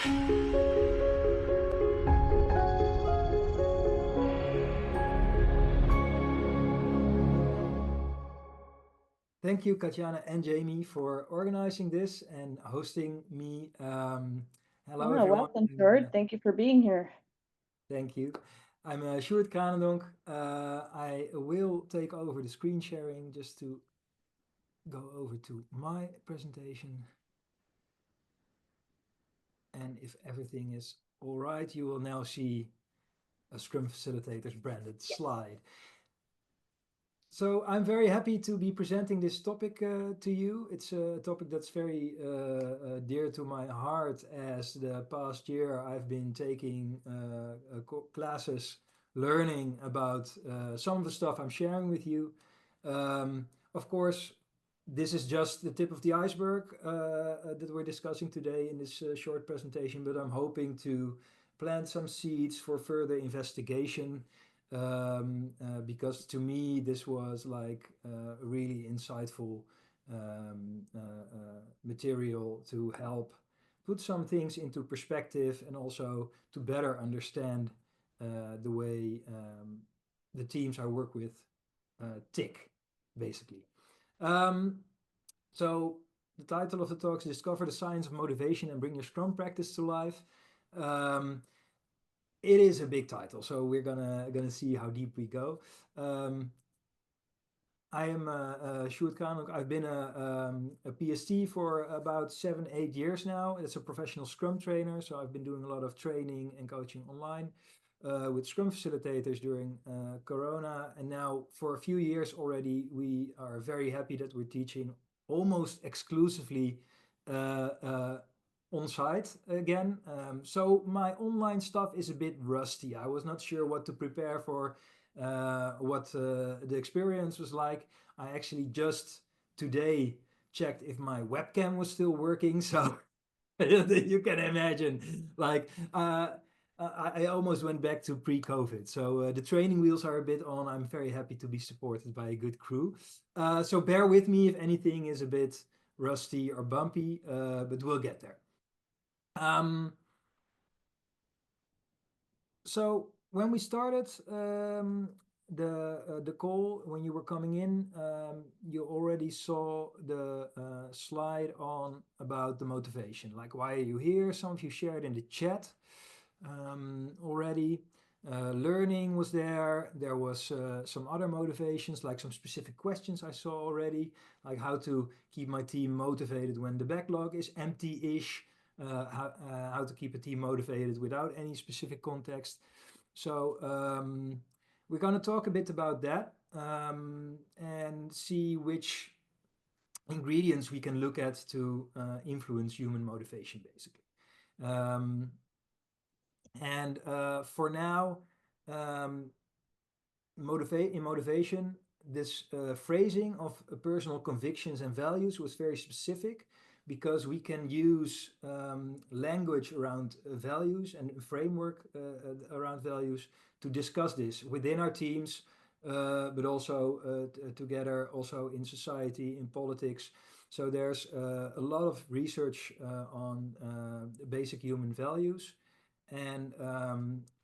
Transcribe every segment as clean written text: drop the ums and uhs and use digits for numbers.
Thank you, Katjana and Jamie, for organizing this and hosting me. Hello, Yeah, everyone. welcome, Sjoerd. Thank you for being here. Thank you. I'm Sjoerd Kranendonk. I will take over the screen sharing just to go over to my presentation. And if everything is all right, you will now see a Scrum Facilitators branded slide. So I'm very happy to be presenting this topic to you. It's a topic that's very dear to my heart, as the past year I've been taking classes learning about some of the stuff I'm sharing with you. Of course, this is just the tip of the iceberg that we're discussing today in this short presentation, but I'm hoping to plant some seeds for further investigation, because to me this was like really insightful material to help put some things into perspective and also to better understand the way the teams I work with tick, basically. Um, so the title of the talk is Discover the Science of Motivation and Bring Your Scrum Practice to Life. Um, it is a big title, so we're gonna see how deep we go. Um, I am Sjoerd Kranendonk. I've been a PST for about 7, 8 years now. It's a professional Scrum trainer, so I've been doing a lot of training and coaching online with Scrum facilitators during Corona. And now for a few years already, we are very happy that we're teaching almost exclusively on site again. So my online stuff is a bit rusty. I was not sure what to prepare for, what the experience was like. I actually just today checked if my webcam was still working. So you can imagine, like, I almost went back to pre-COVID. So the training wheels are a bit on. I'm very happy to be supported by a good crew. So bear with me if anything is a bit rusty or bumpy, but we'll get there. Um, so when we started the call, when you were coming in, you already saw the slide on about the motivation. Like, why are you here? Some of you shared in the chat already. Learning was there. There was some other motivations, like some specific questions I saw already, like how to keep my team motivated when the backlog is empty-ish, how to keep a team motivated without any specific context. So we're going to talk a bit about that and see which ingredients we can look at to influence human motivation, basically. Um, and for now, um, in motivation, this phrasing of personal convictions and values was very specific because we can use language around values and a framework around values to discuss this within our teams, but also together, also in society, in politics. So there's a lot of research on basic human values. And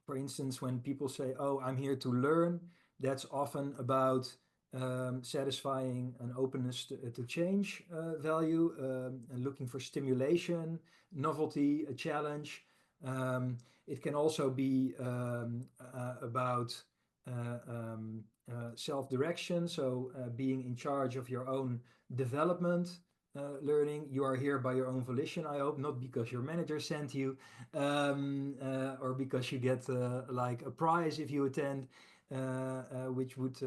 for instance, when people say, "Oh, I'm here to learn," that's often about satisfying an openness to change value, and looking for stimulation, novelty, a challenge. It can also be about self-direction, so being in charge of your own development. Learning, you are here by your own volition, I hope, not because your manager sent you, or because you get like a prize if you attend, which would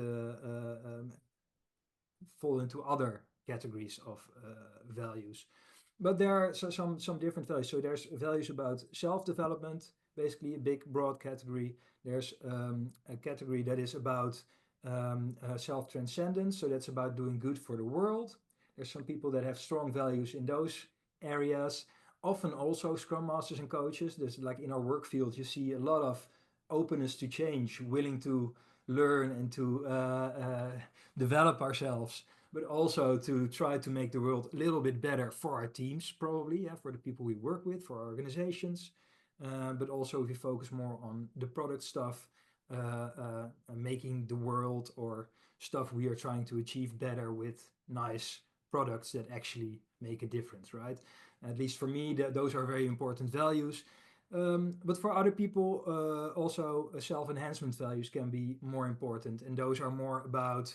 fall into other categories of values. But there are some different values. So there's values about self-development, basically a big broad category. There's a category that is about self-transcendence. So that's about doing good for the world. There's some people that have strong values in those areas. Often also Scrum Masters and coaches. There's like in our work field, you see a lot of openness to change, willing to learn and to develop ourselves. but also to try to make the world a little bit better for our teams, probably, yeah, for the people we work with, for our organizations. But also if you focus more on the product stuff, making the world or stuff we are trying to achieve better with nice products that actually make a difference, right? At least for me, those are very important values. But for other people, also self-enhancement values can be more important, and those are more about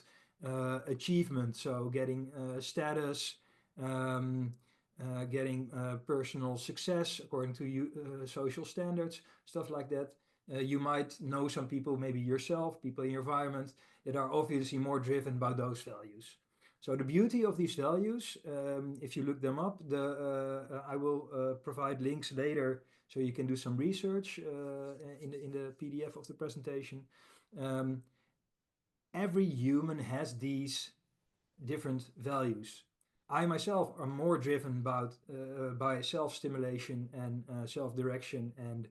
achievement, so getting status, um, getting personal success according to social standards, stuff like that. You might know some people, maybe yourself, people in your environment, that are obviously more driven by those values. So the beauty of these values, if you look them up, I will provide links later so you can do some research in the PDF of the presentation. Um, every human has these different values. I myself am more driven by self-stimulation and self-direction and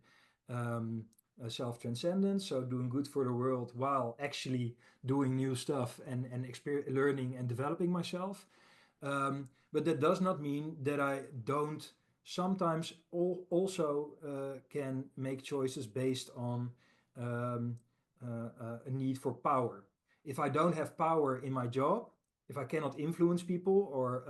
self-transcendence, so doing good for the world while actually doing new stuff and learning and developing myself. But that does not mean that I don't sometimes also can make choices based on um, a need for power. If I don't have power in my job, if I cannot influence people or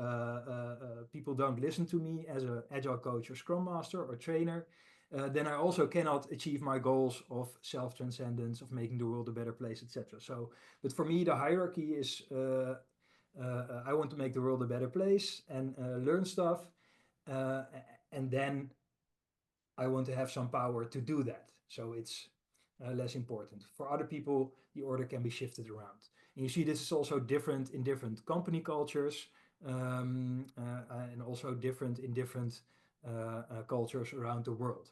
people don't listen to me as an agile coach or scrum master or trainer, then I also cannot achieve my goals of self-transcendence, of making the world a better place, etc. So, but for me, the hierarchy is I want to make the world a better place and learn stuff, uh, and then I want to have some power to do that. So it's less important. For other people, the order can be shifted around. And you see, this is also different in different company cultures, and also different in different cultures around the world.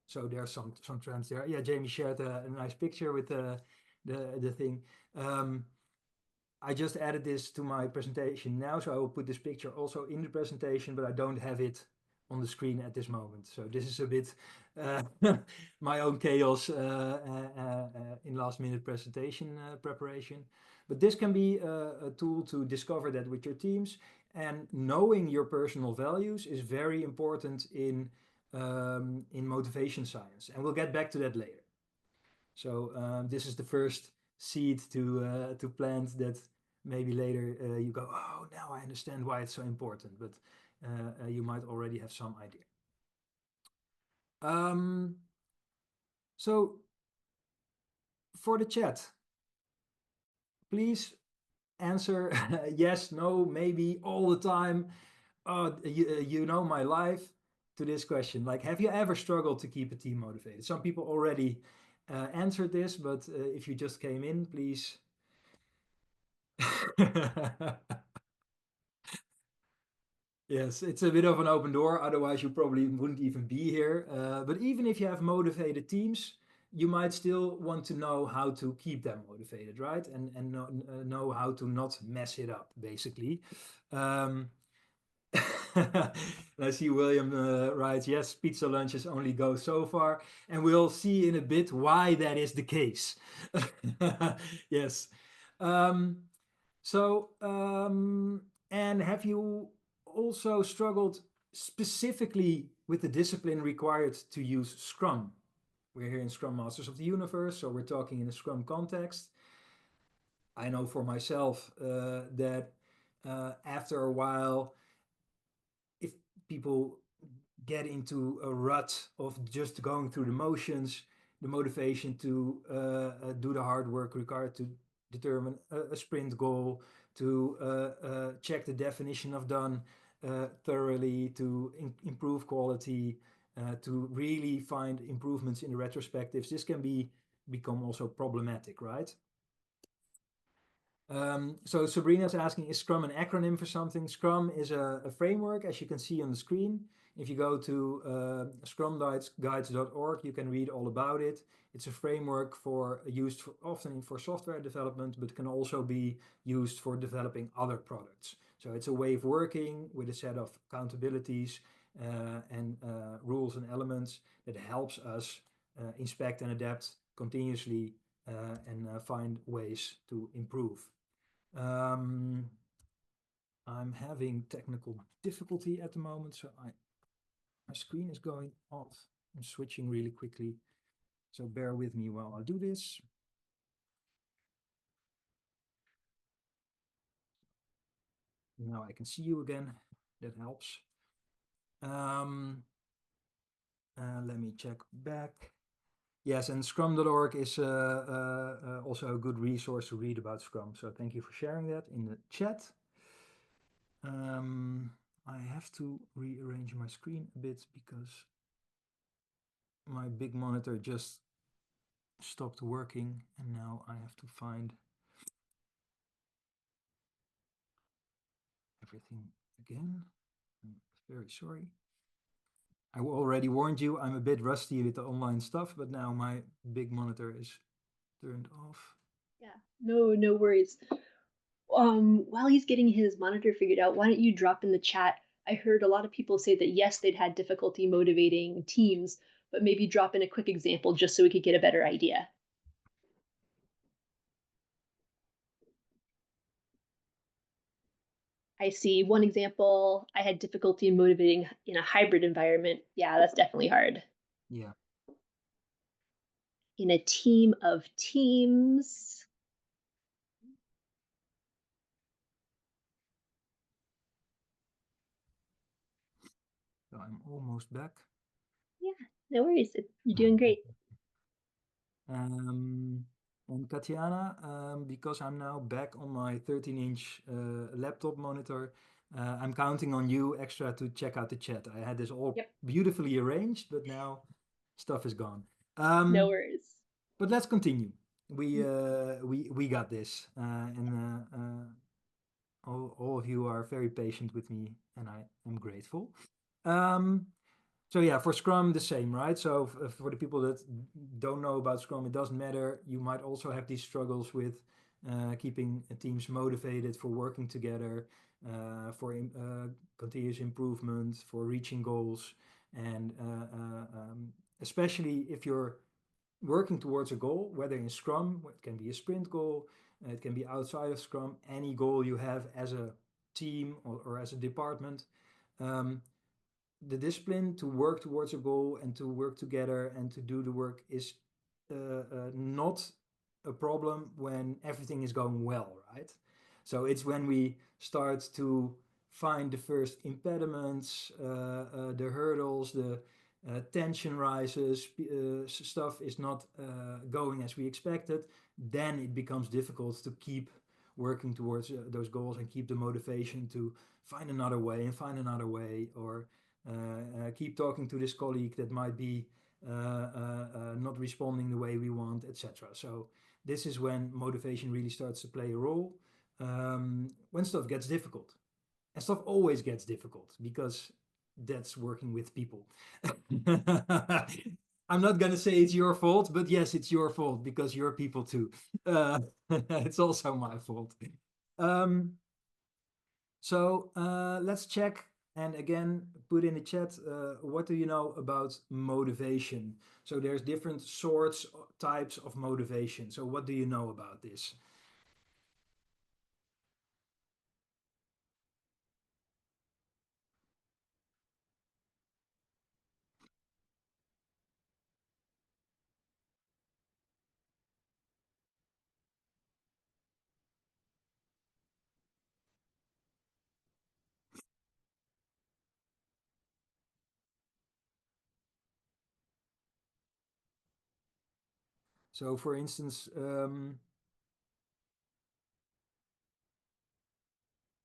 So there's some trends there. Yeah, Jamie shared a nice picture with the thing. I just added this to my presentation now, so I will put this picture also in the presentation, but I don't have it on the screen at this moment. So this is a bit uh, my own chaos in last minute presentation preparation. But this can be a tool to discover that with your teams. And knowing your personal values is very important in motivation science. And we'll get back to that later. So this is the first seed to plant that maybe later you go, oh, now I understand why it's so important, but you might already have some idea. So for the chat, please answer yes, no, maybe, all the time. You know my life to this question. Like, have you ever struggled to keep a team motivated? Some people already answered this, but if you just came in, please. Yes, it's a bit of an open door. Otherwise, you probably wouldn't even be here. But even if you have motivated teams, you might still want to know how to keep them motivated, right? And know how to not mess it up, basically. Um, I see William writes, yes, pizza lunches only go so far. And we'll see in a bit why that is the case. Yes. Um, and have you also struggled specifically with the discipline required to use Scrum? We're here in Scrum Masters of the Universe, so we're talking in a Scrum context. I know for myself that after a while, if people get into a rut of just going through the motions, the motivation to do the hard work required to determine a sprint goal, to check the definition of done thoroughly, to improve quality, to really find improvements in the retrospectives. This can become also problematic, right? So Sabrina's asking, is Scrum an acronym for something? Scrum is a framework, as you can see on the screen. If you go to scrumguides.org, you can read all about it. It's a framework used often for software development, but can also be used for developing other products. So it's a way of working with a set of accountabilities and rules and elements that helps us inspect and adapt continuously and find ways to improve. Um, I'm having technical difficulty at the moment, so my screen is going off. I'm switching really quickly, so bear with me while I do this. Now I can see you again. That helps. Let me check back. Yes, and scrum.org is also a good resource to read about Scrum. So thank you for sharing that in the chat. I have to rearrange my screen a bit because my big monitor just stopped working and now I have to find everything again. I'm very sorry. I already warned you, I'm a bit rusty with the online stuff, but now my big monitor is turned off. Yeah, no worries. While he's getting his monitor figured out, why don't you drop in the chat? I heard a lot of people say that yes, they'd had difficulty motivating teams, but maybe drop in a quick example just so we could get a better idea. I see one example. I had difficulty motivating in a hybrid environment. Yeah, that's definitely hard. Yeah. In a team of teams. So I'm almost back. Yeah, no worries. You're doing great. And Katiana, because I'm now back on my 13-inch laptop monitor, I'm counting on you extra to check out the chat. I had this all beautifully arranged, but now stuff is gone. No worries. But let's continue. We got this, and all of you are very patient with me, and I am grateful. So yeah, for Scrum, the same, right? So for the people that don't know about Scrum, it doesn't matter. You might also have these struggles with keeping teams motivated for working together, for continuous improvement, for reaching goals, and especially if you're working towards a goal, whether in Scrum, it can be a sprint goal, it can be outside of Scrum, any goal you have as a team or as a department. The discipline to work towards a goal and to work together and to do the work is not a problem when everything is going well, right? So it's when we start to find the first impediments, the hurdles, the tension rises, stuff is not going as we expected, then it becomes difficult to keep working towards those goals and keep the motivation to find another way and find another way, or keep talking to this colleague that might be not responding the way we want, etc. So this is when motivation really starts to play a role, when stuff gets difficult. And stuff always gets difficult because that's working with people. I'm not going to say it's your fault, but yes, it's your fault because you're people too. It's also my fault. Let's check and again put in the chat, what do you know about motivation? So there's different sorts, types of motivation. So what do you know about this? So for instance,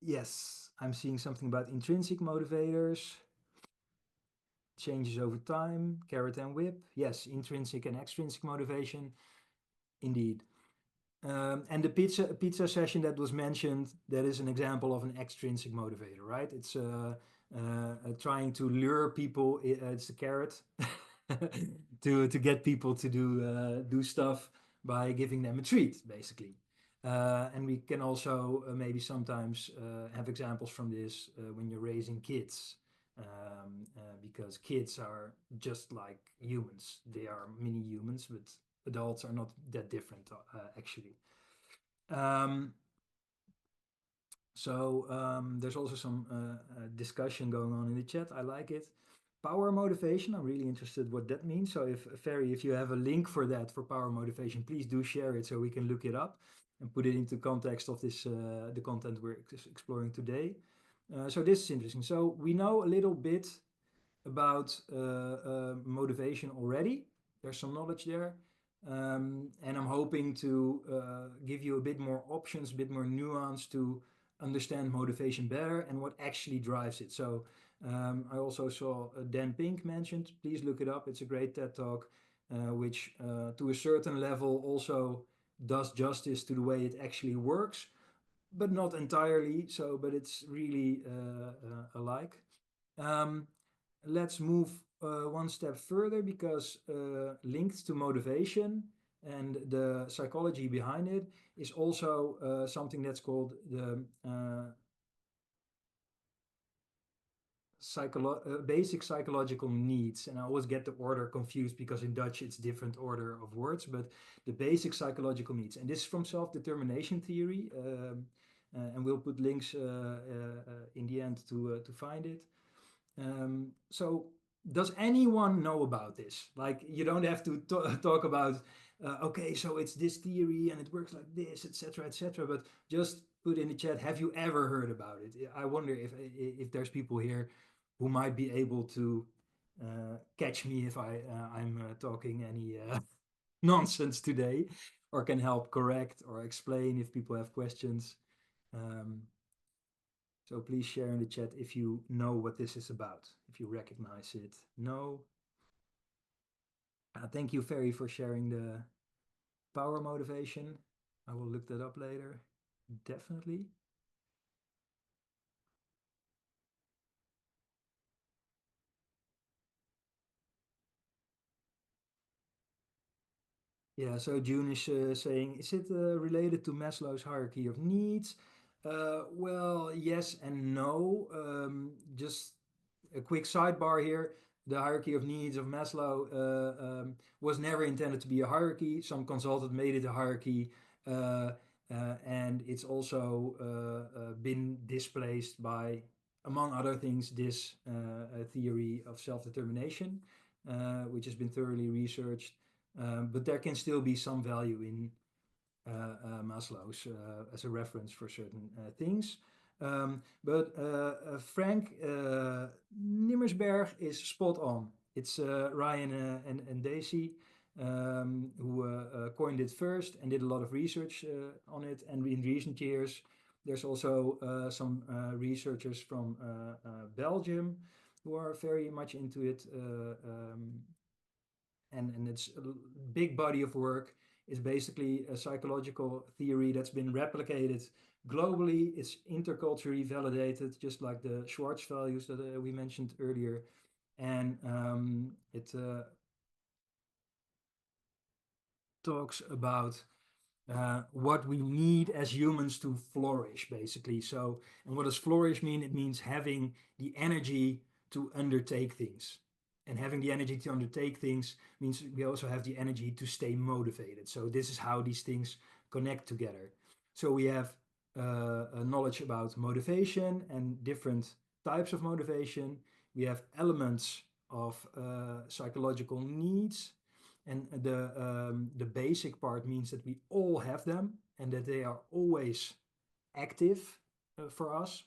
yes, I'm seeing something about intrinsic motivators, changes over time, carrot and whip. Yes, intrinsic and extrinsic motivation, indeed. And the pizza session that was mentioned, that is an example of an extrinsic motivator, right? It's trying to lure people. It's the carrot to get people to do stuff by giving them a treat, basically. And we can also maybe sometimes have examples from this when you're raising kids, because kids are just like humans. They are mini humans, but adults are not that different, actually. So there's also some discussion going on in the chat. I like it. Power motivation. I'm really interested what that means. So if you have a link for that for power motivation, please do share it so we can look it up and put it into context of this the content we're exploring today. So this is interesting. So we know a little bit about motivation already. There's some knowledge there. And I'm hoping to give you a bit more options, a bit more nuance to understand motivation better and what actually drives it. So I also saw Dan Pink mentioned. Please look it up. It's a great TED Talk, which to a certain level also does justice to the way it actually works, but not entirely. So, but it's really alike. Let's move one step further because linked to motivation and the psychology behind it is also something that's called the basic psychological needs. And I always get the order confused because in Dutch it's different order of words, but the basic psychological needs. And this is from self-determination theory. And we'll put links in the end to find it. So does anyone know about this? Like, you don't have to talk about, okay, so it's this theory and it works like this, etc., but just put in the chat, have you ever heard about it? I wonder if there's people here who might be able to catch me if I'm talking any nonsense today, or can help correct or explain if people have questions. So please share in the chat if you know what this is about, if you recognize it. No. Thank you, Ferry, for sharing the power motivation. I will look that up later. Definitely. Yeah, so June is saying, is it related to Maslow's hierarchy of needs? Well, yes and no. Just a quick sidebar here. The hierarchy of needs of Maslow was never intended to be a hierarchy. Some consultant made it a hierarchy, uh, and it's also been displaced by, among other things, this theory of self-determination, which has been thoroughly researched. But there can still be some value in Maslow's as a reference for certain things. But Frank Nimmersberg is spot on. It's Ryan and Daisy who coined it first and did a lot of research on it. And in recent years, there's also some researchers from Belgium who are very much into it. And it's a big body of work. It's basically a psychological theory that's been replicated globally. It's interculturally validated, just like the Schwartz values that we mentioned earlier. And it talks about what we need as humans to flourish, basically. So, and what does flourish mean? It means having the energy to undertake things. And having the energy to undertake things means we also have the energy to stay motivated. So this is how these things connect together. So we have knowledge about motivation and different types of motivation. We have elements of psychological needs, and the basic part means that we all have them and that they are always active for us.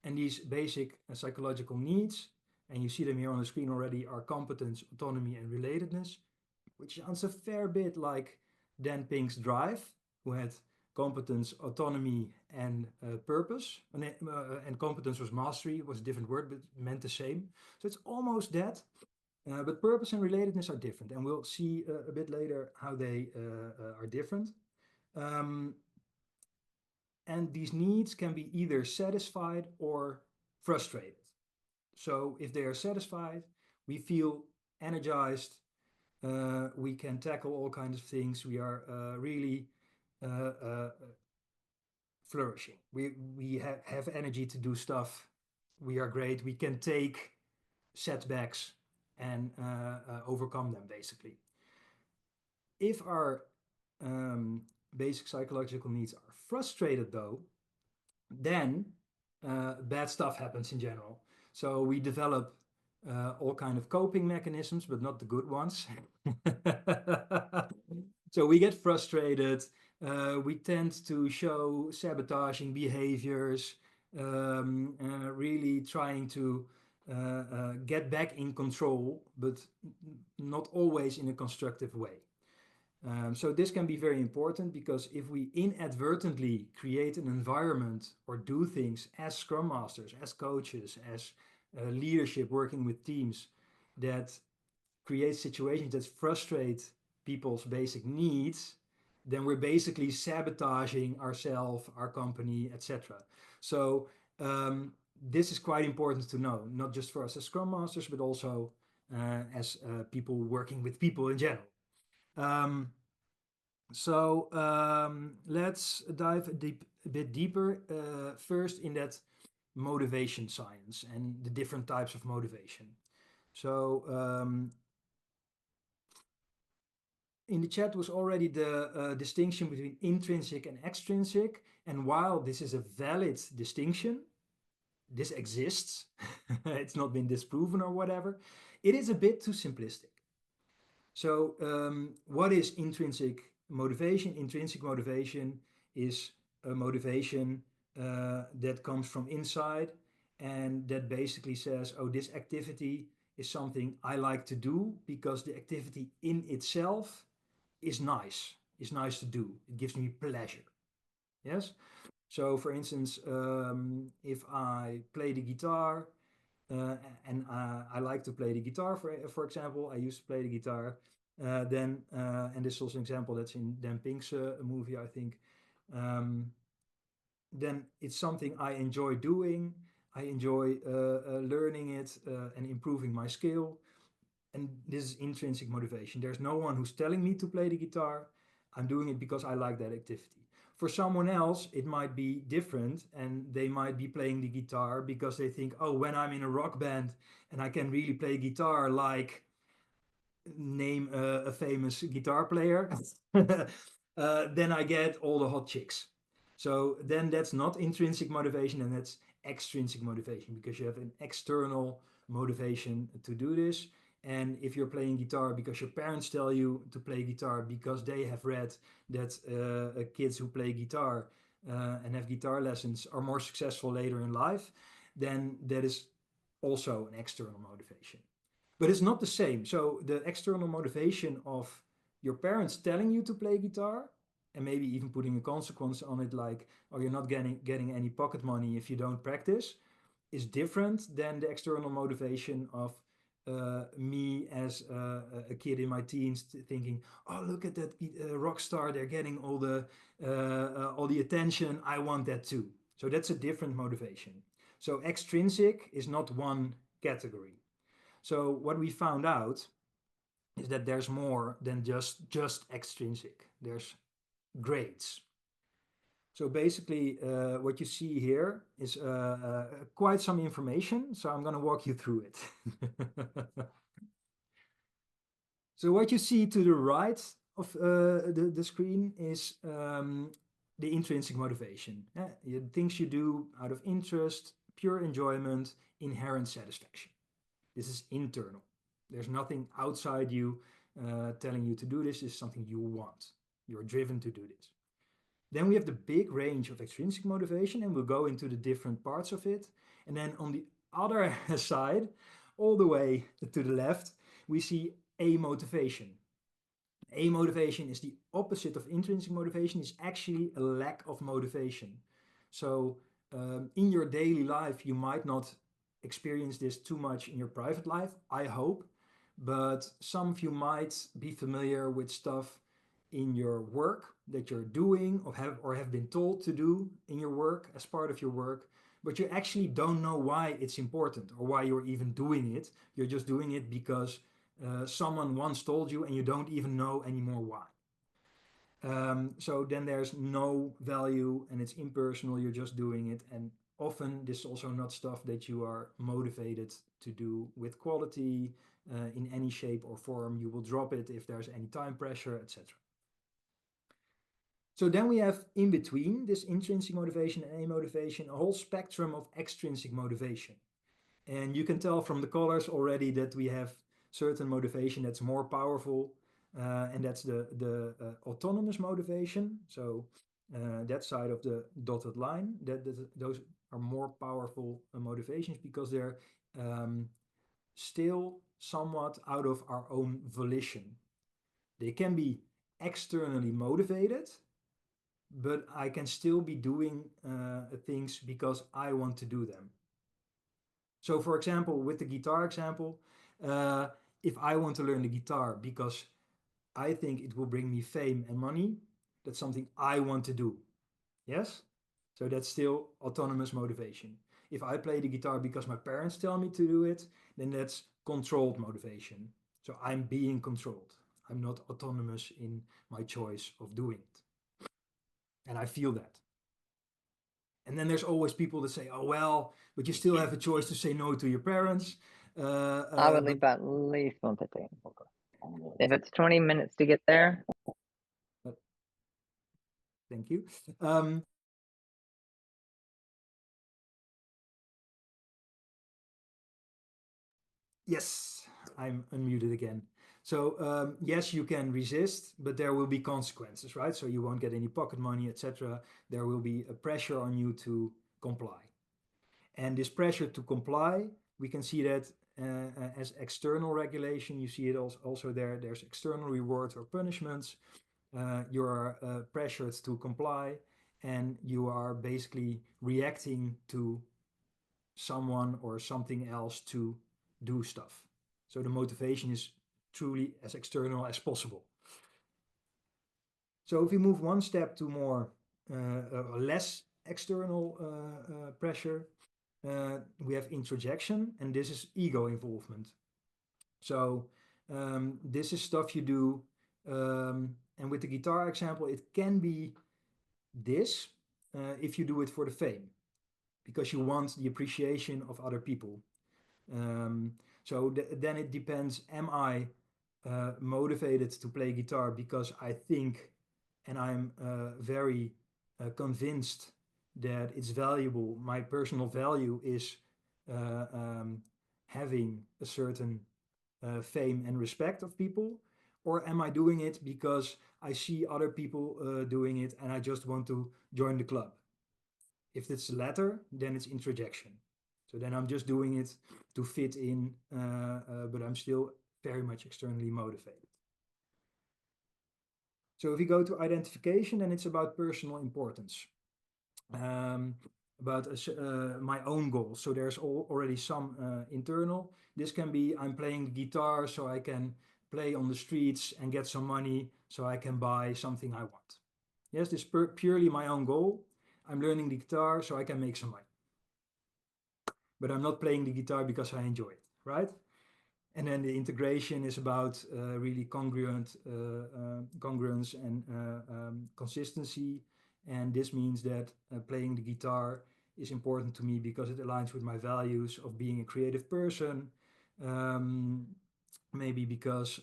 And these basic psychological needs, and you see them here on the screen already, are competence, autonomy, and relatedness, which sounds a fair bit like Dan Pink's drive, who had competence, autonomy, and purpose. And competence was mastery, it was a different word, but meant the same. So it's almost that. But purpose and relatedness are different, and we'll see a bit later how they are different. And these needs can be either satisfied or frustrated. So if they are satisfied, we feel energized, we can tackle all kinds of things, we are really flourishing. We have energy to do stuff, we are great, we can take setbacks and overcome them, basically. If our basic psychological needs are frustrated, though, then bad stuff happens in general. So we develop all kind of coping mechanisms, but not the good ones. So we get frustrated. We tend to show sabotaging behaviors, really trying to get back in control, but not always in a constructive way. So this can be very important because if we inadvertently create an environment or do things as Scrum Masters, as coaches, as leadership working with teams that create situations that frustrate people's basic needs, then we're basically sabotaging ourselves, our company, etc. So this is quite important to know, not just for us as Scrum Masters, but also as people working with people in general. Let's dive a bit deeper first in that motivation science and the different types of motivation. So in the chat was already the distinction between intrinsic and extrinsic. And while this is a valid distinction, this exists, it's not been disproven or whatever, it is a bit too simplistic. So what is intrinsic motivation? Intrinsic motivation is a motivation that comes from inside and that basically says, oh, this activity is something I like to do because the activity in itself is nice to do. It gives me pleasure. Yes? So for instance, if I play the guitar, and I like to play the guitar, for example, I used to play the guitar, and this is also an example that's in Dan Pink's movie, I think, then it's something I enjoy doing. I enjoy learning it and improving my skill. And this is intrinsic motivation. There's no one who's telling me to play the guitar. I'm doing it because I like that activity. For someone else, it might be different, and they might be playing the guitar because they think, oh, when I'm in a rock band and I can really play guitar, like name a famous guitar player, then I get all the hot chicks. So then that's not intrinsic motivation, and that's extrinsic motivation because you have an external motivation to do this. And if you're playing guitar because your parents tell you to play guitar because they have read that kids who play guitar and have guitar lessons are more successful later in life, then that is also an external motivation. But it's not the same. So the external motivation of your parents telling you to play guitar and maybe even putting a consequence on it like, oh, you're not getting any pocket money if you don't practice, is different than the external motivation of me as a kid in my teens thinking, oh, look at that rock star, they're getting all the attention, I want that too. So that's a different motivation. So extrinsic is not one category. So what we found out is that there's more than just extrinsic. There's grades. So basically, what you see here is quite some information. So I'm going to walk you through it. So what you see to the right of the screen is the intrinsic motivation. Things you do out of interest, pure enjoyment, inherent satisfaction. This is internal. There's nothing outside you telling you to do this. This is something you want. You're driven to do this. Then we have the big range of extrinsic motivation, and we'll go into the different parts of it. And then on the other side, all the way to the left, we see amotivation. Amotivation is the opposite of intrinsic motivation. It's actually a lack of motivation. So in your daily life, you might not experience this too much in your private life, I hope, but some of you might be familiar with stuff in your work that you're doing or have been told to do in your work as part of your work, but you actually don't know why it's important or why you're even doing it. You're just doing it because someone once told you and you don't even know anymore why. So then there's no value and it's impersonal, you're just doing it. And often this is also not stuff that you are motivated to do with quality in any shape or form. You will drop it if there's any time pressure, etc. So then we have in between this intrinsic motivation and amotivation, a whole spectrum of extrinsic motivation. And you can tell from the colors already that we have certain motivation that's more powerful, and that's the autonomous motivation. So that side of the dotted line, those are more powerful motivations because they're still somewhat out of our own volition. They can be externally motivated, but I can still be doing things because I want to do them. So, for example, with the guitar example, if I want to learn the guitar because I think it will bring me fame and money, that's something I want to do. Yes? So that's still autonomous motivation. If I play the guitar because my parents tell me to do it, then that's controlled motivation. So I'm being controlled. I'm not autonomous in my choice of doing it. And I feel that. And then there's always people that say, oh, well, but you still have a choice to say no to your parents. I would leave at least 1:15. If it's 20 minutes to get there, Thank you. Yes, I'm unmuted again. So yes, you can resist, but there will be consequences, right? So you won't get any pocket money, etc. There will be a pressure on you to comply. And this pressure to comply, we can see that as external regulation. You see it also there. There's external rewards or punishments. You are pressured to comply, and you are basically reacting to someone or something else to do stuff. So the motivation is truly as external as possible. So if we move one step to more less external pressure, we have introjection, and this is ego involvement. So this is stuff you do, and with the guitar example, it can be this if you do it for the fame, because you want the appreciation of other people. So then it depends, am I motivated to play guitar because I think and I'm very convinced that it's valuable. My personal value is having a certain fame and respect of people, or am I doing it because I see other people doing it and I just want to join the club? If it's the latter, then it's introjection. So then I'm just doing it to fit in, but I'm still very much externally motivated. So if we go to identification, then it's about personal importance, about my own goals. So there's already some internal. This can be, I'm playing the guitar so I can play on the streets and get some money so I can buy something I want. Yes, this is purely my own goal. I'm learning the guitar so I can make some money. But I'm not playing the guitar because I enjoy it, right? And then the integration is about really congruence and consistency. And this means that playing the guitar is important to me because it aligns with my values of being a creative person. Maybe because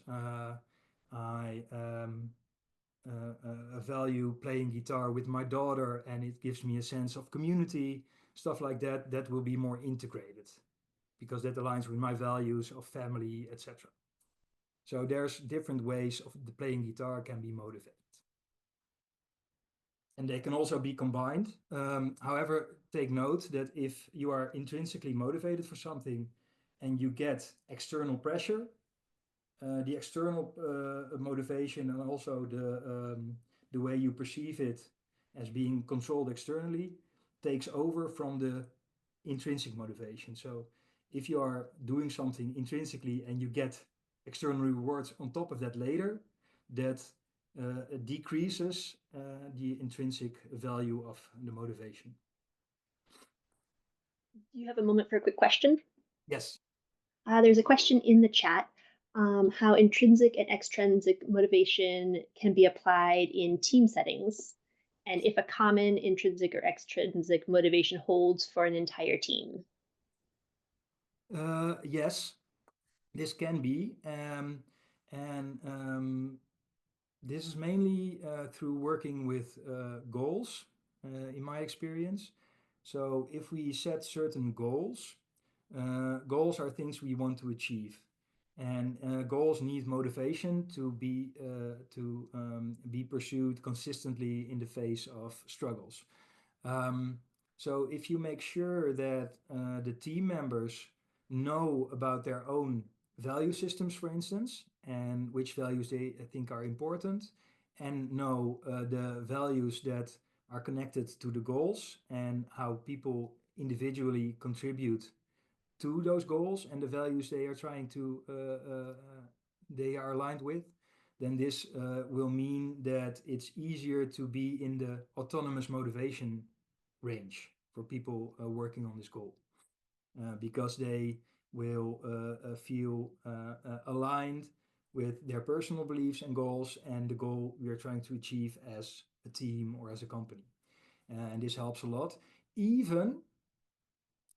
I value playing guitar with my daughter and it gives me a sense of community, stuff like that, that will be more integrated because that aligns with my values of family, etc. So there's different ways of the playing guitar can be motivated. And they can also be combined. However, take note that if you are intrinsically motivated for something and you get external pressure, the external motivation and also the way you perceive it as being controlled externally takes over from the intrinsic motivation. So if you are doing something intrinsically and you get external rewards on top of that later, that decreases the intrinsic value of the motivation. Do you have a moment for a quick question? Yes. There's a question in the chat. How intrinsic and extrinsic motivation can be applied in team settings, and if a common intrinsic or extrinsic motivation holds for an entire team. Yes, this can be. This is mainly through working with goals, in my experience. So if we set certain goals, goals are things we want to achieve, and goals need motivation to be pursued consistently in the face of struggles. So if you make sure that the team members know about their own value systems, for instance, and which values they think are important, and know the values that are connected to the goals and how people individually contribute to those goals and the values they are trying to they are aligned with, then this will mean that it's easier to be in the autonomous motivation range for people working on this goal, because they will feel aligned with their personal beliefs and goals and the goal we are trying to achieve as a team or as a company. And this helps a lot, even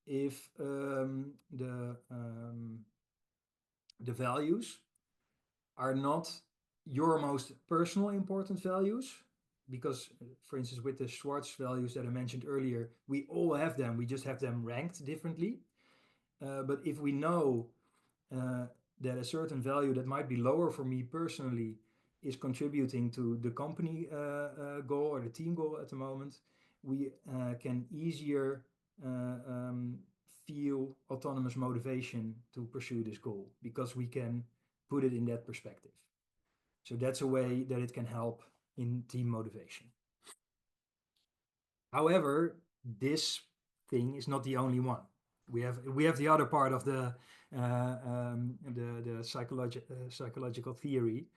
if the values are not your most personal important values, because for instance with the Schwartz values that I mentioned earlier, we all have them, we just have them ranked differently. But if we know that a certain value that might be lower for me personally is contributing to the company goal or the team goal at the moment, we can easier feel autonomous motivation to pursue this goal because we can put it in that perspective. So that's a way that it can help in team motivation. However, this thing is not the only one. We have the other part of the psychological theory,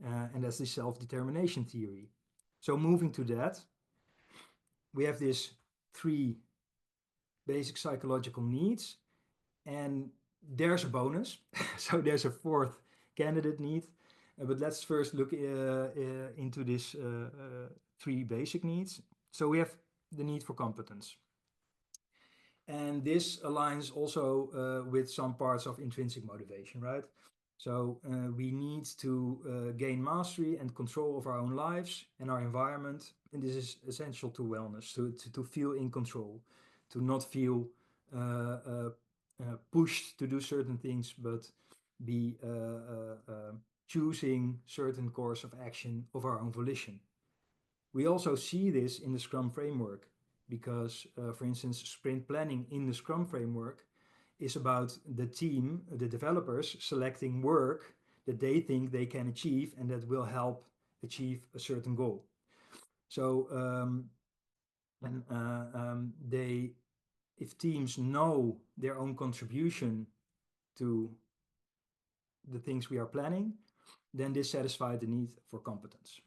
and that's the self-determination theory. So moving to that, we have this 3 basic psychological needs, and there's a bonus. So there's a 4th candidate need. But let's first look into this 3 basic needs. So we have the need for competence. And this aligns also with some parts of intrinsic motivation, right? So we need to gain mastery and control of our own lives and our environment. And this is essential to wellness, to feel in control, to not feel pushed to do certain things, but be choosing certain course of action of our own volition. We also see this in the Scrum framework because, for instance, sprint planning in the Scrum framework is about the team, the developers, selecting work that they think they can achieve and that will help achieve a certain goal. So if teams know their own contribution to the things we are planning, then this satisfies the need for competence.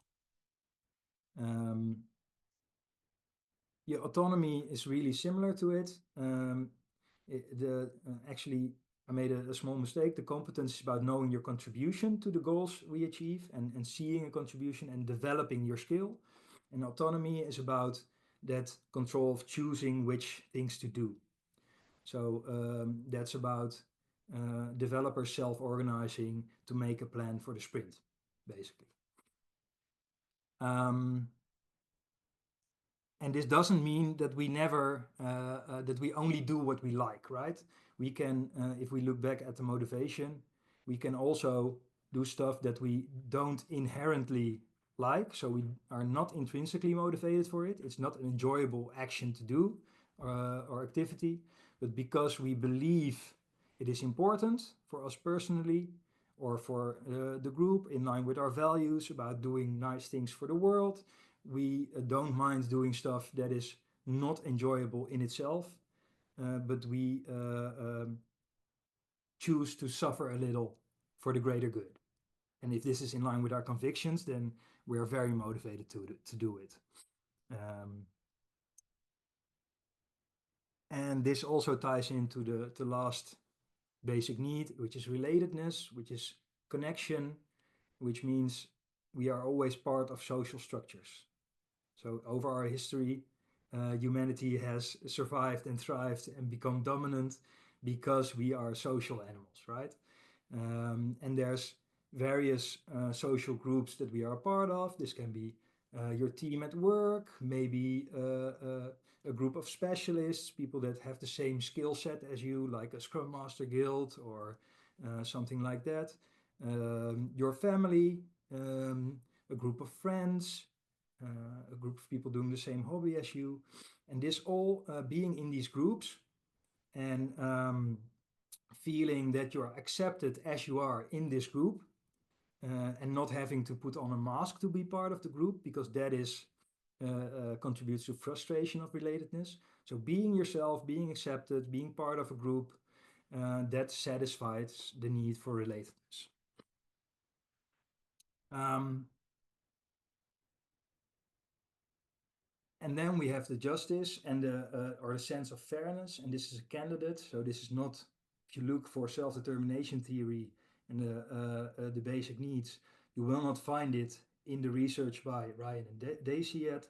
Autonomy is really similar to it. Actually, I made a small mistake. The competence is about knowing your contribution to the goals we achieve and seeing a contribution and developing your skill. And autonomy is about that control of choosing which things to do. So that's about developers self-organizing to make a plan for the sprint, basically. And this doesn't mean that we never, that we only do what we like, right? We can, if we look back at the motivation, we can also do stuff that we don't inherently like. So we are not intrinsically motivated for it. It's not an enjoyable action to do or activity, but because we believe it is important for us personally or for the group in line with our values about doing nice things for the world, we don't mind doing stuff that is not enjoyable in itself, but we choose to suffer a little for the greater good. And if this is in line with our convictions, then we are very motivated to do it. And this also ties into the last basic need, which is relatedness, which is connection, which means we are always part of social structures. So over our history, humanity has survived and thrived and become dominant because we are social animals, right? And there's various social groups that we are a part of. This can be your team at work, maybe a group of specialists, people that have the same skill set as you, like a Scrum Master Guild or something like that. Your family, a group of friends, a group of people doing the same hobby as you, and this all being in these groups and feeling that you are accepted as you are in this group, and not having to put on a mask to be part of the group, because that is contributes to frustration of relatedness. So being yourself, being accepted, being part of a group, that satisfies the need for relatedness. And then we have the justice and the or the sense of fairness, and this is a candidate. So this is not, if you look for self-determination theory and the basic needs, you will not find it in the research by Ryan and Daisy yet.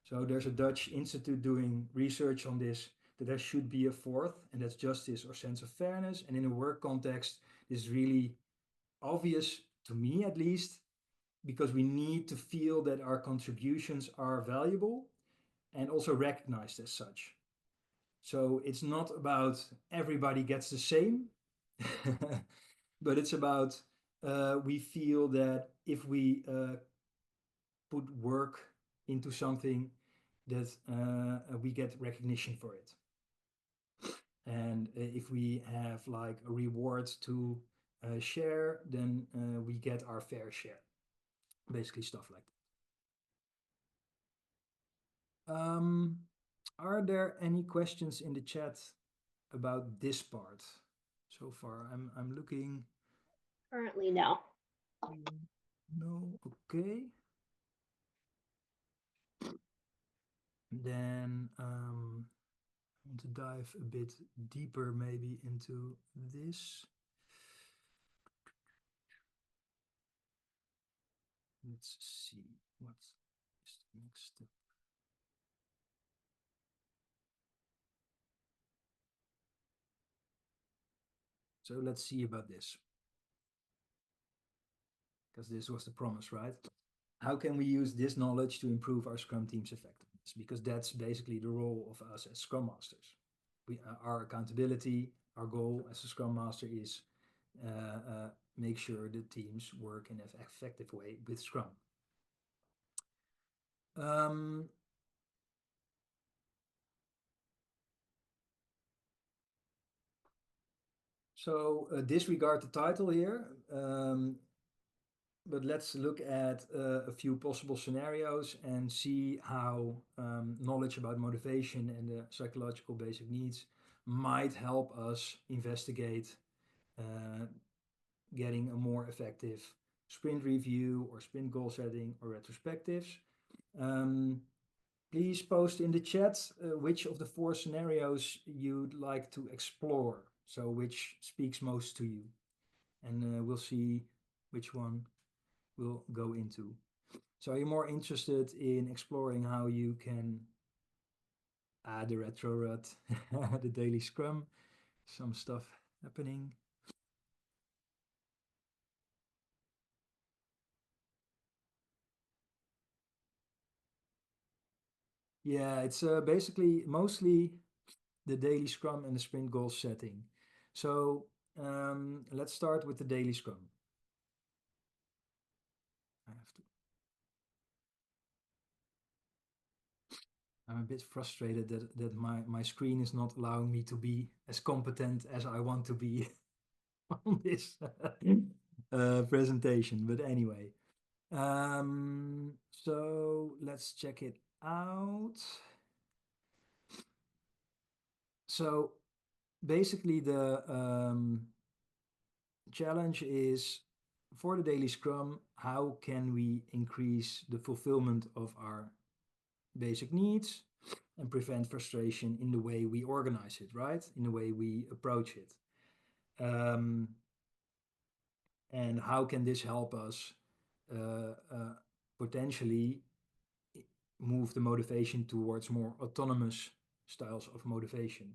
So there's a Dutch institute doing research on this, that there should be a fourth, and that's justice or sense of fairness. And in a work context, this is really obvious to me, at least, because we need to feel that our contributions are valuable and also recognized as such. So it's not about everybody gets the same, but it's about we feel that if we put work into something, that we get recognition for it. And if we have like a reward to share, then we get our fair share. Basically stuff like that. Are there any questions in the chat about this part so far? I'm looking. Currently, no. No, okay. Then I want to dive a bit deeper maybe into this. Let's see what is the next step. So let's see about this, because this was the promise, right? How can we use this knowledge to improve our Scrum team's effectiveness? Because that's basically the role of us as Scrum Masters. Our accountability, our goal as a Scrum Master is make sure the teams work in an effective way with Scrum. So disregard the title here, but let's look at a few possible scenarios and see how knowledge about motivation and the psychological basic needs might help us investigate getting a more effective sprint review or sprint goal setting or retrospectives. Please post in the chat which of the 4 scenarios you'd like to explore. So which speaks most to you, and we'll see which one we'll go into. So are you more interested in exploring how you can add the retro rut, the daily Scrum, some stuff happening? Yeah, it's basically mostly the daily Scrum and the sprint goal setting. So let's start with the daily Scrum. I have to. I'm a bit frustrated that my screen is not allowing me to be as competent as I want to be on this presentation. But anyway, so let's check it out. So basically the challenge is, for the daily Scrum, how can we increase the fulfillment of our basic needs and prevent frustration in the way we organize it, right? In the way we approach it. And how can this help us potentially move the motivation towards more autonomous styles of motivation?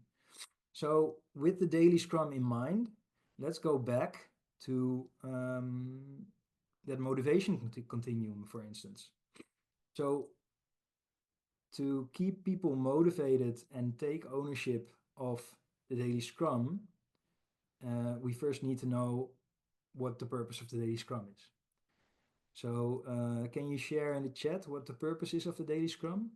So with the daily Scrum in mind, let's go back to that motivation continuum, for instance. So to keep people motivated and take ownership of the daily Scrum, we first need to know what the purpose of the daily Scrum is. So can you share in the chat what the purpose is of the daily Scrum?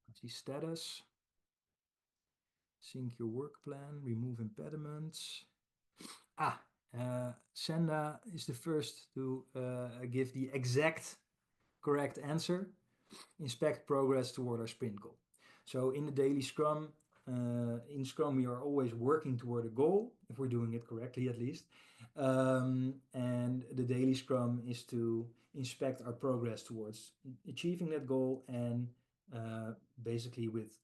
I see status, sync your work plan, remove impediments. Senda is the first to give the exact correct answer. Inspect progress toward our sprint goal. So in the daily Scrum, in Scrum we are always working toward a goal, if we're doing it correctly at least. And the daily Scrum is to inspect our progress towards achieving that goal, and basically with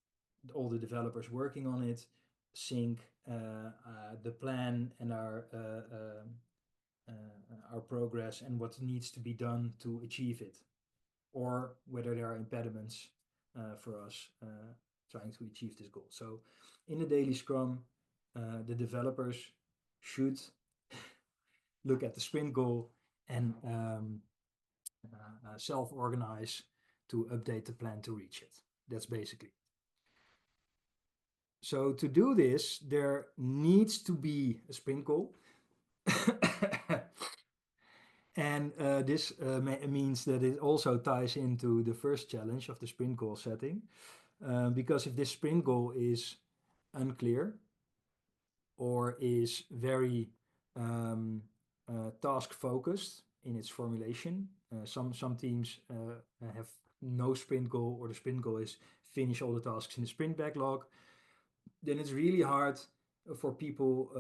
all the developers working on it, sync the plan and our progress and what needs to be done to achieve it, or whether there are impediments for us trying to achieve this goal. So in the daily Scrum, the developers should look at the sprint goal and self-organize to update the plan to reach it. That's basically. So to do this, there needs to be a sprint goal. And this means that it also ties into the first challenge of the sprint goal setting. Because if this sprint goal is unclear or is very task focused in its formulation, some teams have no sprint goal, or the sprint goal is finish all the tasks in the sprint backlog, then it's really hard for people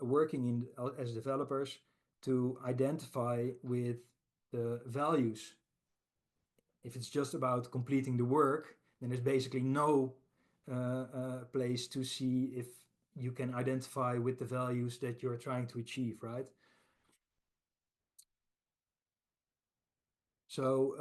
working as developers to identify with the values. If it's just about completing the work, then there's basically no place to see if you can identify with the values that you're trying to achieve, right? So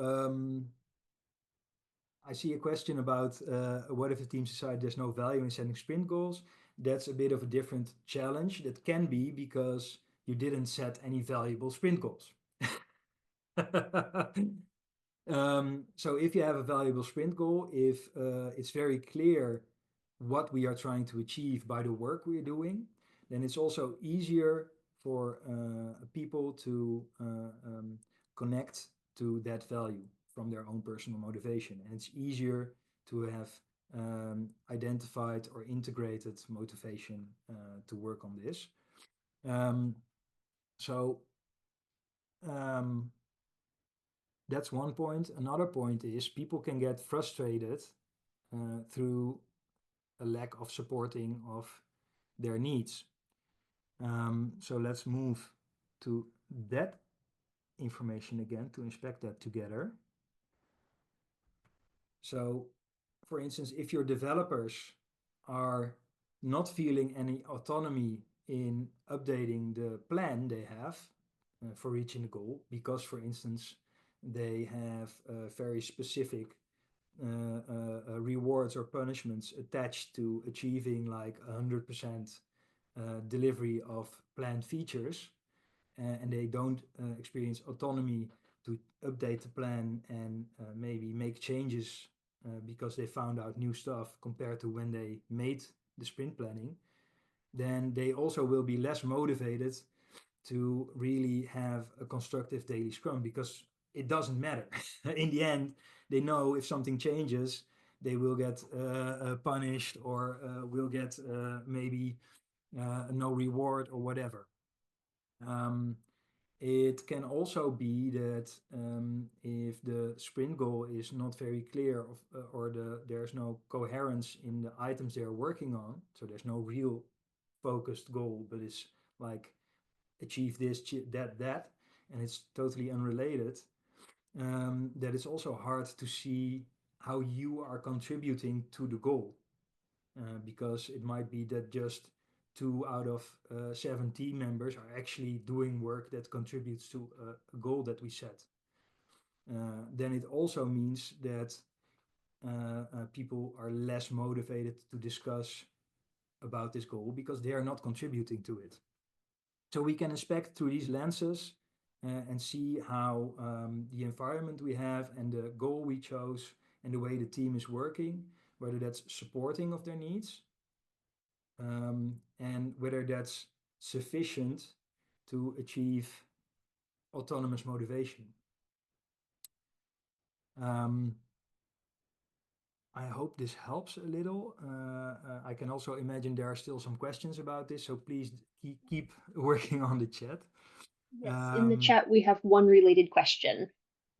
I see a question about what if the teams decide there's no value in setting sprint goals? That's a bit of a different challenge. That can be because you didn't set any valuable sprint goals. So if you have a valuable sprint goal, if it's very clear what we are trying to achieve by the work we're doing, then it's also easier for people to connect to that value from their own personal motivation. And it's easier to have identified or integrated motivation to work on this. That's one point. Another point is people can get frustrated through a lack of supporting of their needs. So let's move to that information again to inspect that together. So, for instance, if your developers are not feeling any autonomy in updating the plan they have for reaching the goal, because, for instance, they have very specific rewards or punishments attached to achieving like 100% delivery of planned features, and they don't experience autonomy to update the plan and maybe make changes because they found out new stuff compared to when they made the sprint planning, then they also will be less motivated to really have a constructive daily Scrum, because it doesn't matter. In the end, they know if something changes, they will get punished, or will get maybe no reward or whatever. It can also be that if the sprint goal is not very clear, or there's no coherence in the items they're working on, so there's no real focused goal, but it's like achieve this, that, and it's totally unrelated, that it's also hard to see how you are contributing to the goal, because it might be that just 2 out of 7 team members are actually doing work that contributes to a goal that we set. Then it also means that people are less motivated to discuss about this goal because they are not contributing to it. So we can inspect through these lenses and see how the environment we have and the goal we chose and the way the team is working, whether that's supporting of their needs, and whether that's sufficient to achieve autonomous motivation. I hope this helps a little. I can also imagine there are still some questions about this, so please keep working on the chat. Yes, in the chat we have one related question.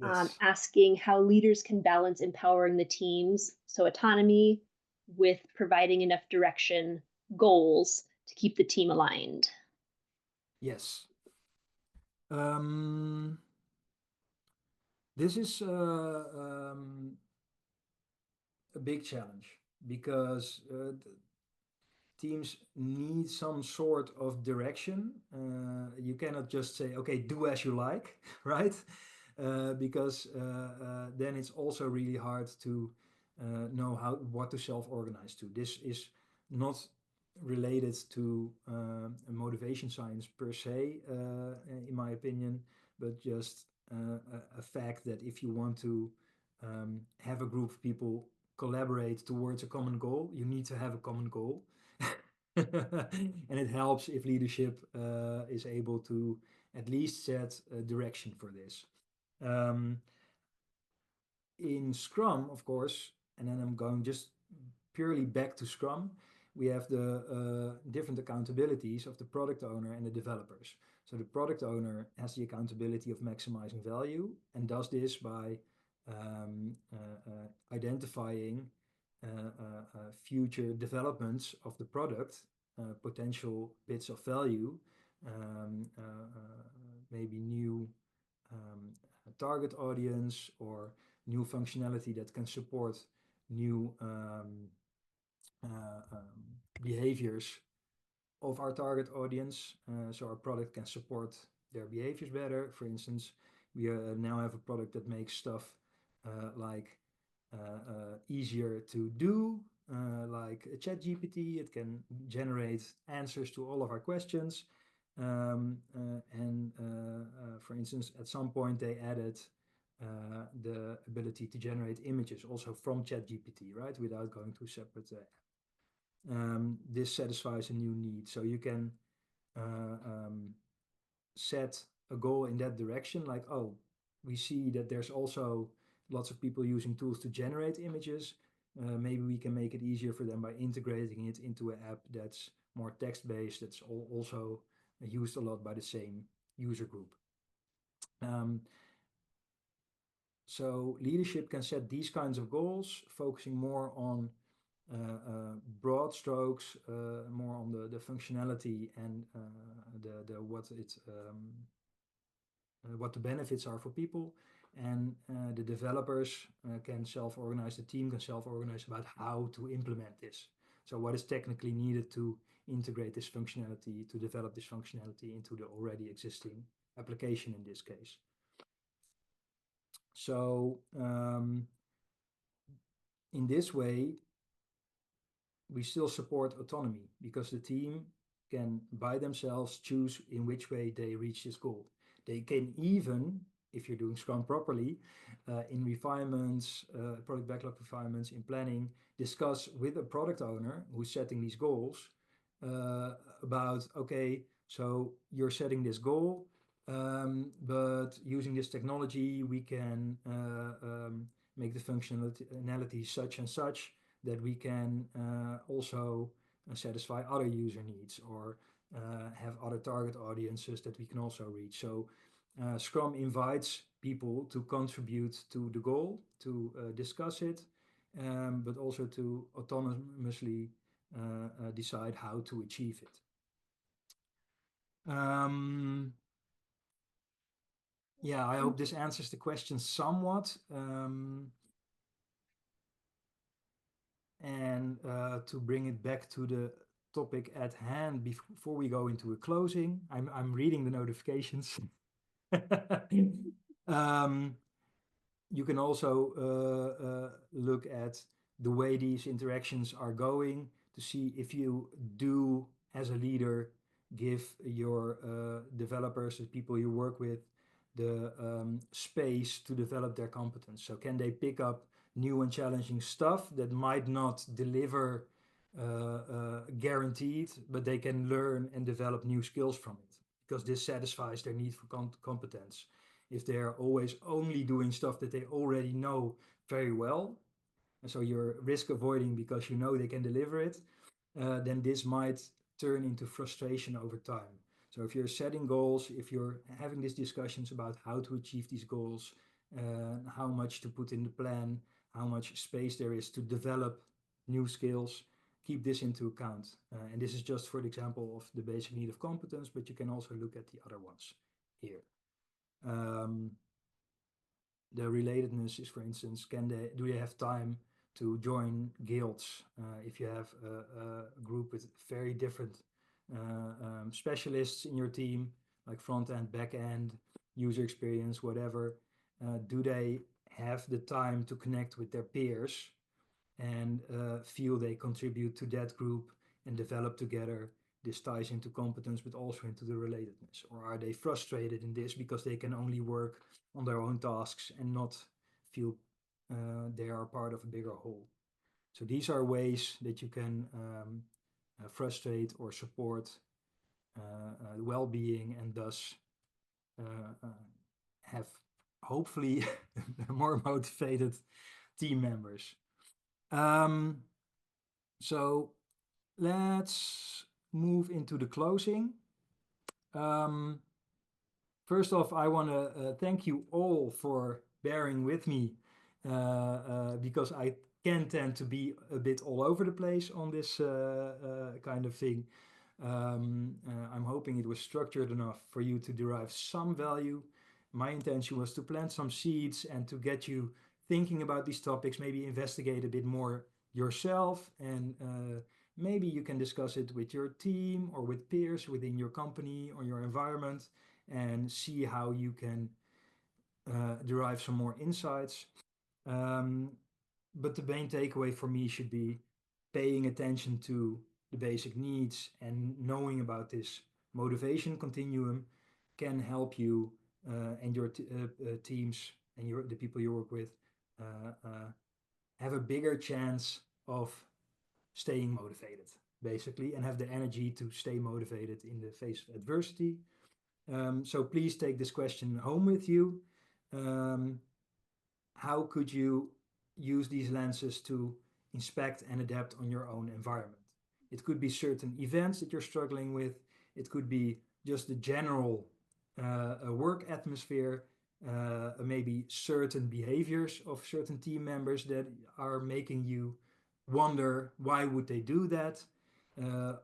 Yes. Asking how leaders can balance empowering the teams, so autonomy, with providing enough direction, goals to keep the team aligned. Yes. This is a big challenge because teams need some sort of direction. You cannot just say, okay, do as you like, right? Because then it's also really hard to know what to self-organize to. This is not related to motivation science per se, in my opinion, but just a fact that if you want to have a group of people collaborate towards a common goal, you need to have a common goal. And it helps if leadership is able to at least set a direction for this. In Scrum, of course, and then I'm going just purely back to Scrum, we have the different accountabilities of the product owner and the developers. So the product owner has the accountability of maximizing value and does this by identifying future developments of the product, potential bits of value, maybe new target audience or new functionality that can support new behaviors of our target audience, so our product can support their behaviors better. For instance, we now have a product that makes stuff like easier to do, like a ChatGPT. It can generate answers to all of our questions. For instance, at some point they added the ability to generate images also from ChatGPT, right, without going to a separate app. This satisfies a new need. So you can set a goal in that direction, like, oh, we see that there's also lots of people using tools to generate images. Maybe we can make it easier for them by integrating it into an app that's more text-based, that's also used a lot by the same user group. So leadership can set these kinds of goals, focusing more on broad strokes, more on the functionality and what the benefits are for people, and the developers can self-organize, the team can self-organize about how to implement this. So what is technically needed to integrate this functionality, to develop this functionality into the already existing application in this case. So in this way, we still support autonomy because the team can by themselves choose in which way they reach this goal. They can even, if you're doing Scrum properly, in refinements, product backlog refinements, in planning, discuss with a product owner who's setting these goals about, okay, so you're setting this goal, but using this technology, we can make the functionality such and such that we can also satisfy other user needs or have other target audiences that we can also reach. So Scrum invites people to contribute to the goal, to discuss it, but also to autonomously decide how to achieve it. Yeah, I hope this answers the question somewhat. And to bring it back to the topic at hand before we go into a closing. I'm reading the notifications. You can also look at the way these interactions are going to see if you do, as a leader, give your developers, the people you work with, the space to develop their competence. So can they pick up new and challenging stuff that might not deliver guaranteed, but they can learn and develop new skills from it, because this satisfies their need for competence. If they're always only doing stuff that they already know very well, and so you're risk avoiding because you know they can deliver it, then this might turn into frustration over time. So if you're setting goals, if you're having these discussions about how to achieve these goals, how much to put in the plan, how much space there is to develop new skills, keep this into account. And this is just for the example of the basic need of competence, but you can also look at the other ones here. The relatedness is, for instance, do they have time to join guilds? If you have a group with very different specialists in your team, like front end, back end, user experience, whatever, do they have the time to connect with their peers and feel they contribute to that group and develop together? This ties into competence, but also into the relatedness. Or are they frustrated in this because they can only work on their own tasks and not feel they are part of a bigger whole? So these are ways that you can frustrate or support well-being, and thus have hopefully more motivated team members. So let's move into the closing. First off, I want to thank you all for bearing with me, because I can tend to be a bit all over the place on this kind of thing. I'm hoping it was structured enough for you to derive some value. My intention was to plant some seeds and to get you thinking about these topics, maybe investigate a bit more yourself, and maybe you can discuss it with your team or with peers within your company or your environment, and see how you can derive some more insights. But the main takeaway for me should be paying attention to the basic needs and knowing about this motivation continuum can help you and your teams and the people you work with have a bigger chance of staying motivated, basically, and have the energy to stay motivated in the face of adversity. So please take this question home with you. How could you use these lenses to inspect and adapt on your own environment? It could be certain events that you're struggling with. It could be just the general work atmosphere, maybe certain behaviors of certain team members that are making you wonder why would they do that.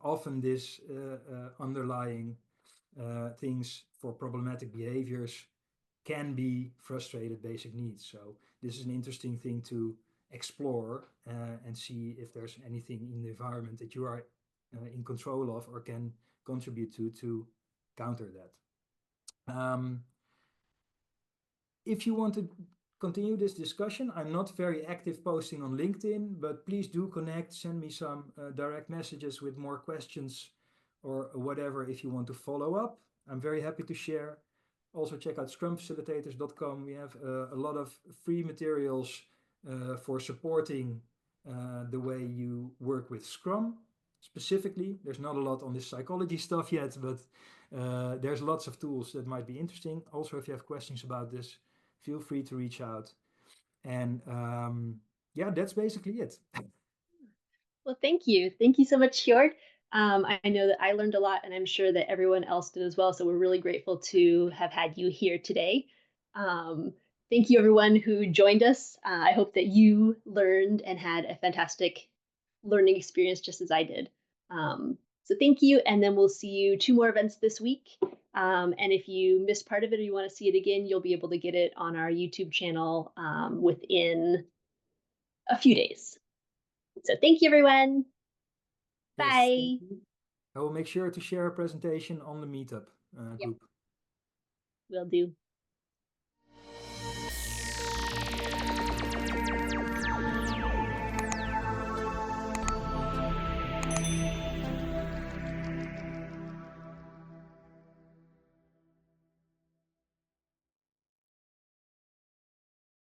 Often this underlying things for problematic behaviors can be frustrated basic needs. So this is an interesting thing to explore and see if there's anything in the environment that you are in control of or can contribute to counter that. If you want to continue this discussion, I'm not very active posting on LinkedIn, but please do connect, send me some direct messages with more questions or whatever if you want to follow up. I'm very happy to share. Also check out scrumfacilitators.com. We have a lot of free materials for supporting the way you work with Scrum. Specifically, there's not a lot on this psychology stuff yet, but there's lots of tools that might be interesting. Also, if you have questions about this, feel free to reach out. And yeah, that's basically it. Well, thank you. Thank you so much, Sjoerd. I know that I learned a lot, and I'm sure that everyone else did as well. So we're really grateful to have had you here today. Thank you, everyone who joined us. I hope that you learned and had a fantastic learning experience just as I did. So thank you, and then we'll see you 2 more events this week. And if you missed part of it or you want to see it again, you'll be able to get it on our YouTube channel within a few days. So thank you, everyone. Yes, Bye. thank you. I will make sure to share a presentation on the meetup Yep. group. Will do.